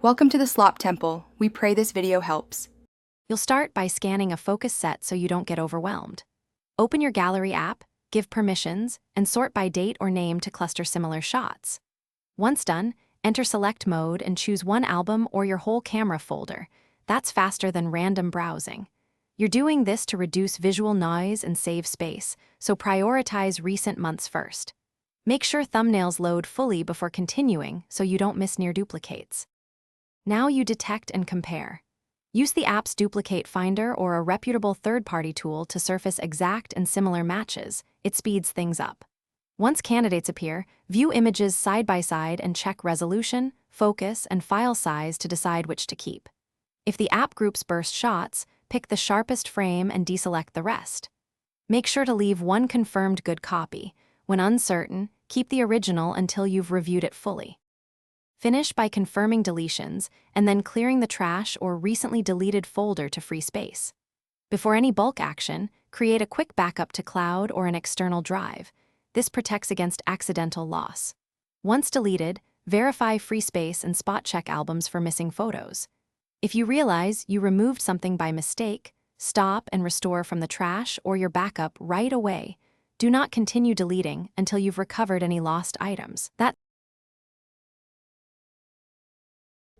Welcome to the Slop Temple. We pray this video helps. You'll start by scanning a focus set so you don't get overwhelmed. Open your gallery app, give permissions, and sort by date or name to cluster similar shots. Once done, enter select mode and choose one album or your whole camera folder. That's faster than random browsing. You're doing this to reduce visual noise and save space, so prioritize recent months first. Make sure thumbnails load fully before continuing so you don't miss near duplicates. Now you detect and compare. Use the app's duplicate finder or a reputable third-party tool to surface exact and similar matches. It speeds things up. Once candidates appear, view images side by side and check resolution, focus, and file size to decide which to keep. If the app groups burst shots, pick the sharpest frame and deselect the rest. Make sure to leave one confirmed good copy. When uncertain, keep the original until you've reviewed it fully. Finish by confirming deletions and then clearing the trash or recently deleted folder to free space. Before any bulk action, create a quick backup to cloud or an external drive. This protects against accidental loss. Once deleted, verify free space and spot check albums for missing photos. If you realize you removed something by mistake, stop and restore from the trash or your backup right away. Do not continue deleting until you've recovered any lost items.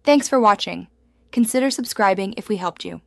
Thanks for watching. Consider subscribing if we helped you.